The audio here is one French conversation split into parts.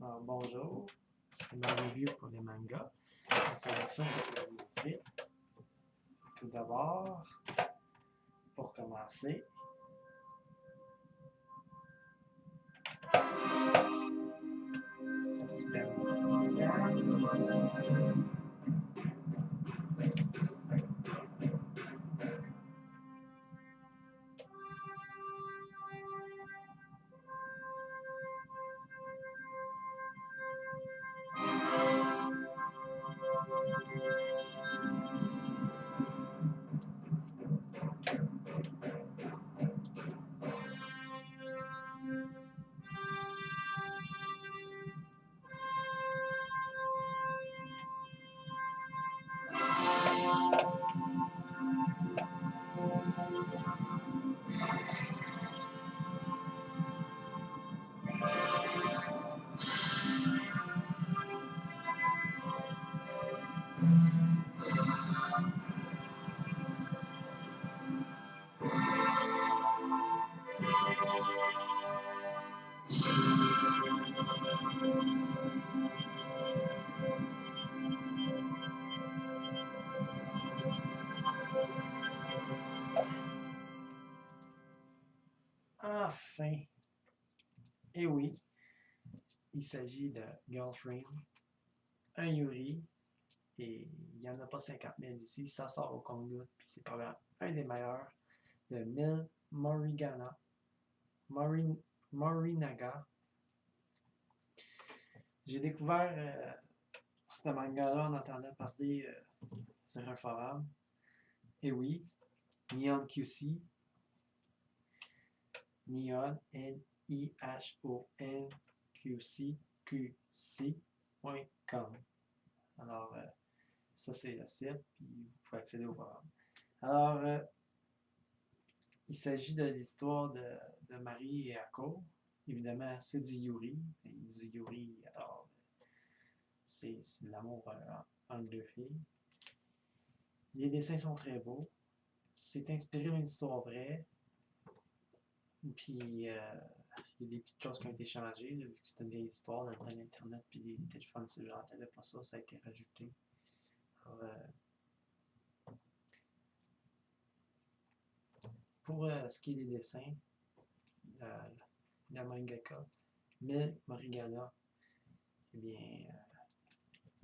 Alors, bonjour, c'est ma review pour les mangas. La collection que je vais vous montrer. Tout d'abord, pour commencer, suspense. Enfin, et oui, il s'agit de Girlfriend, un Yuri, et il n'y en a pas 50 000 ici, ça sort au compte-gouttes, puis c'est probablement un des meilleurs, de Mil Morinaga. J'ai découvert ce manga-là en entendant parler sur un forum. Et oui, Nihon QC, Nihon, Nihon QC, QC.com. Alors, ça c'est le site, puis vous pouvez accéder au forum. Alors, il s'agit de l'histoire de Marie et Ako. Évidemment, c'est du Yuri. Et du Yuri, alors, c'est de l'amour entre deux filles. Les dessins sont très beaux. C'est inspiré d'une histoire vraie. Puis, il y a des petites choses qui ont été changées, là, vu que c'est une vieille histoire dans le temps d'Internet, puis les téléphones cellulaires n'avaient pas ça, ça a été rajouté. Alors, pour ce qui est des dessins, la mangaka, Mil Morigana, eh bien,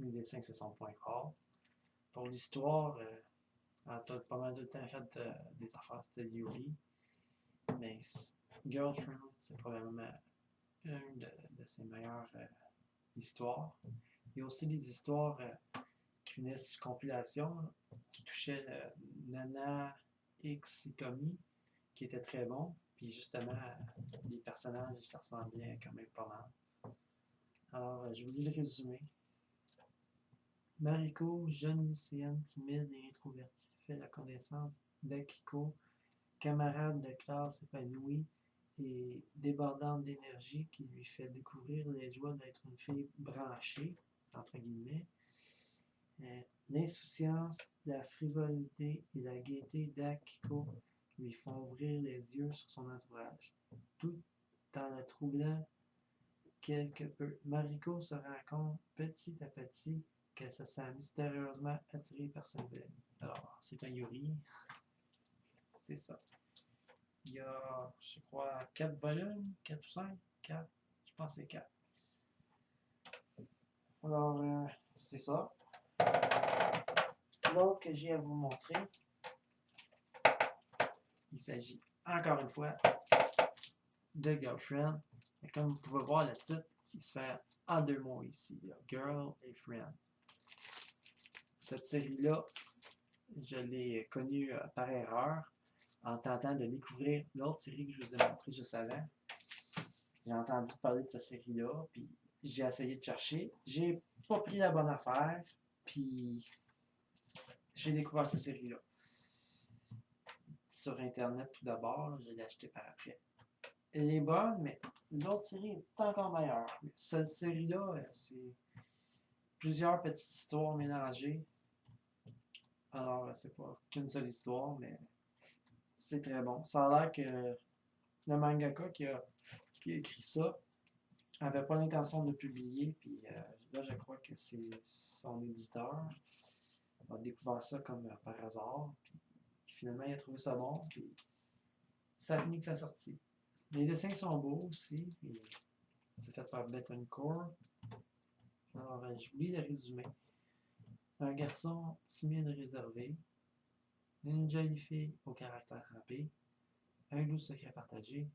les dessins, c'est son point fort. Pour l'histoire, elle a pas mal de temps fait des affaires style Yuri. Mais Girlfriend, c'est probablement une de ses meilleures histoires. Il y a aussi des histoires qui venaient sur compilation, qui touchaient Nana X Itomi, qui était très bon. Puis justement, les personnages, ça ressemblait quand même pas mal. Alors, je vous lis le résumé. Mariko, jeune lycéenne timide et introvertie, fait la connaissance d'Akiko, camarade de classe épanouie et débordante d'énergie qui lui fait découvrir les joies d'être une fille branchée, entre guillemets. L'insouciance, la frivolité et la gaieté d'Akiko lui font ouvrir les yeux sur son entourage, tout en la troublant quelque peu. Mariko se rend compte petit à petit qu'elle se sent mystérieusement attirée par sa nouvelle amie. Alors, c'est un Yuri, c'est ça. Il y a, je crois, 4 volumes, 4 ou 5, 4, je pense que c'est 4. Alors, c'est ça. L'autre que j'ai à vous montrer, il s'agit encore une fois de Girlfriend. Et comme vous pouvez voir, le titre qui se fait en 2 mots ici, là, Girl et Friend. Cette série-là, je l'ai connue par erreur en tentant de découvrir l'autre série que je vous ai montrée juste avant. J'ai entendu parler de cette série-là, puis j'ai essayé de chercher. J'ai pas pris la bonne affaire, puis j'ai découvert cette série-là. Sur Internet tout d'abord, je l'ai acheté par après. Elle est bonne, mais l'autre série est encore meilleure. Mais cette série-là, c'est plusieurs petites histoires mélangées. Alors, c'est pas qu'une seule histoire, mais c'est très bon. Ça a l'air que le mangaka qui a écrit ça n'avait pas l'intention de publier, puis là, je crois que c'est son éditeur a découvert ça comme par hasard, puis finalement, il a trouvé ça bon, puis ça a fini que ça sortit. Les dessins sont beaux aussi, puis c'est fait par Bettencourt. Alors, je vous lis le résumé. Un garçon timide et réservé, une jolie fille au caractère râpé, un doux secret partagé,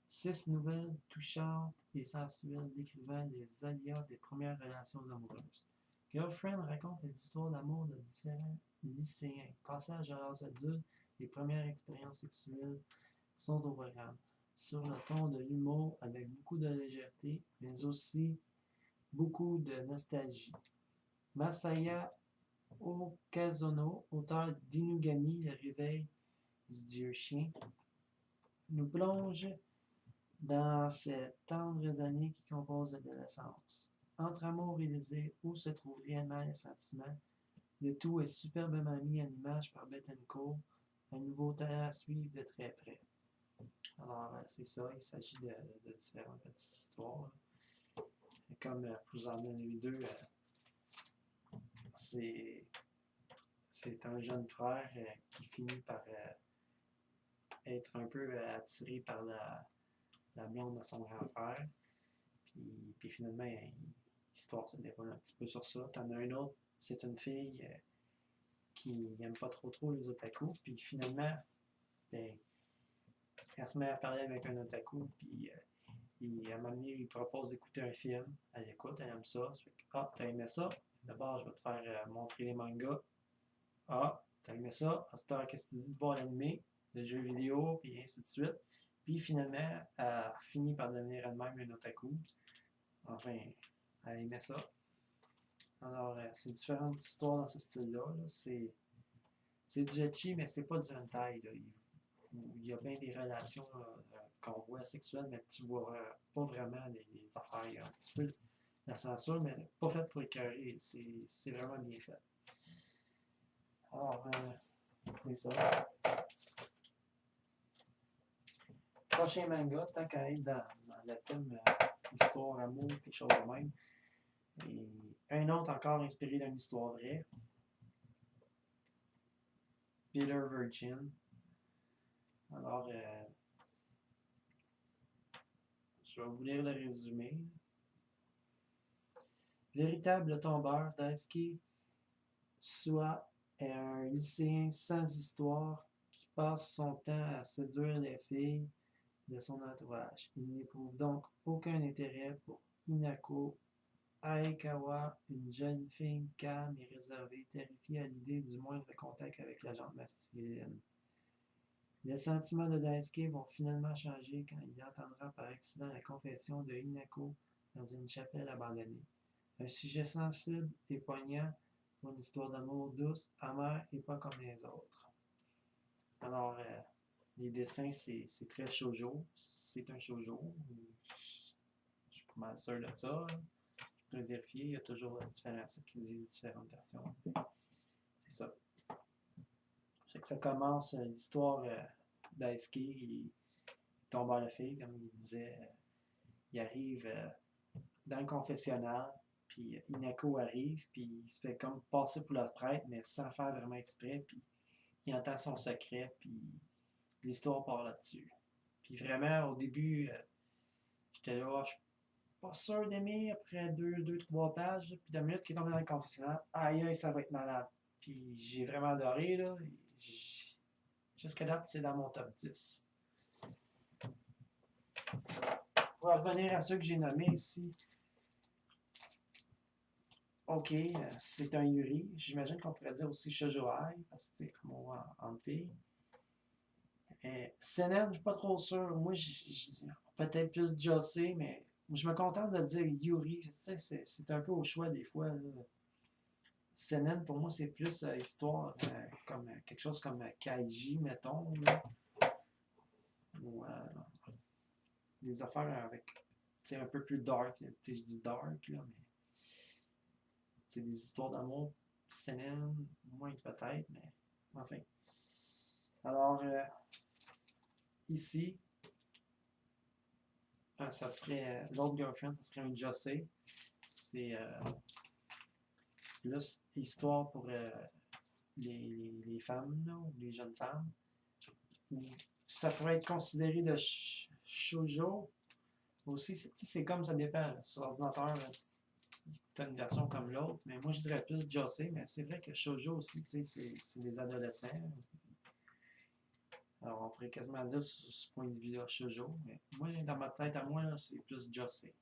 6 nouvelles touchantes et sensuelles décrivant les aléas des premières relations amoureuses. Girlfriend raconte les histoires d'amour de différents lycéens. Passage à l'âge adulte, les premières expériences sexuelles sont au programme. Sur le ton de l'humour avec beaucoup de légèreté, mais aussi beaucoup de nostalgie. Masaya Okazono, auteur d'Inugami, le réveil du dieu chien, nous plonge dans ces tendres années qui composent l'adolescence. Entre amour et désir, où se trouvent réellement les sentiments? Le tout est superbement mis en image par Bettencourt, un nouveau talent à suivre de très près. Alors, c'est ça, il s'agit de différentes petites histoires. Comme pour vous en donner deux, c'est un jeune frère qui finit par être un peu attiré par la blonde de son grand-père. Puis finalement, l'histoire se déroule un petit peu sur ça. T'en as un autre, c'est une fille qui n'aime pas trop les otaku. Puis finalement, ben, elle se met à parler avec un otaku. Puis à un moment donné, il lui propose d'écouter un film. Elle écoute, elle aime ça. Ah, t'as aimé ça? D'abord, je vais te faire montrer les mangas. Ah, t'as aimé ça? À cette heure, qu'est-ce que tu dis de voir l'animé, le jeu vidéo, puis ainsi de suite. Puis finalement, elle finit par devenir elle-même un otaku. Enfin, elle aimait ça. Alors, c'est différentes histoires dans ce style-là. C'est du ecchi, mais c'est pas du hentai. Là. Il y a bien des relations qu'on voit sexuelles, mais tu vois pas vraiment les affaires. Il y a un petit peu de la censure, mais pas fait pour écœurer. C'est vraiment bien fait. Alors, c'est ça. Prochain manga, tant qu'à être dans le thème histoire, amour, quelque chose de même. Et un autre encore inspiré d'une histoire vraie. Peter Virgin. Alors, je vais vous lire le résumé. Véritable tombeur, Daisuke Suwa est un lycéen sans histoire qui passe son temps à séduire les filles de son entourage. Il n'éprouve donc aucun intérêt pour Hinako Aikawa, une jeune fille calme et réservée, terrifiée à l'idée du moindre contact avec la gente masculine. Les sentiments de Daisuke vont finalement changer quand il entendra par accident la confession de Hinako dans une chapelle abandonnée. Un sujet sensible et poignant pour une histoire d'amour douce, amère et pas comme les autres. Alors, les dessins, c'est très shoujo. C'est un shoujo. Je suis pas mal sûr de ça. Je vais vérifier. Il y a toujours différents sites qui disent différentes versions. C'est ça. Je sais que ça commence l'histoire d'Aisuke. Il tombe à la fille, comme il disait. Il arrive dans le confessionnal. Puis Hinako arrive, puis il se fait comme passer pour le prêtre, mais sans faire vraiment exprès, puis il entend son secret, puis l'histoire part là-dessus. Puis vraiment, au début, j'étais là, je suis pas sûr d'aimer après deux, trois pages, puis de minute qu'il est tombé dans le confessionnal, aïe, ça va être malade. Puis j'ai vraiment adoré, là. Jusqu'à date, c'est dans mon top 10. Pour revenir à ceux que j'ai nommés ici, ok, c'est un Yuri. J'imagine qu'on pourrait dire aussi Shoujoai, parce que c'est comme on voit en filles. Seinen, je ne suis pas trop sûr. Moi, peut-être plus José, mais je me contente de dire Yuri. C'est un peu au choix des fois. Là. Seinen, pour moi, c'est plus histoire, comme quelque chose comme Kaiji, mettons. Là. Ou des affaires avec un peu plus dark. Je dis dark, là, mais c'est des histoires d'amour. Seinen, moins peut-être, mais enfin. Alors, ici, ça serait l'autre girlfriend, ça serait une José. C'est plus histoire pour les femmes, là, ou les jeunes femmes. Ça pourrait être considéré de shoujo aussi. C'est comme ça dépend. Là. Sur l'ordinateur, tu as une version comme l'autre, mais moi je dirais plus José, mais c'est vrai que shoujo aussi, c'est des adolescents. Alors on pourrait quasiment dire sur ce point de vue-là shoujo, mais moi, dans ma tête à moi, c'est plus José.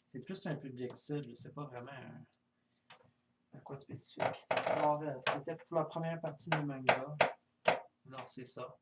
C'est plus un public cible, c'est pas vraiment un quoi de spécifique. Alors, c'était pour la première partie du manga. Alors, c'est ça.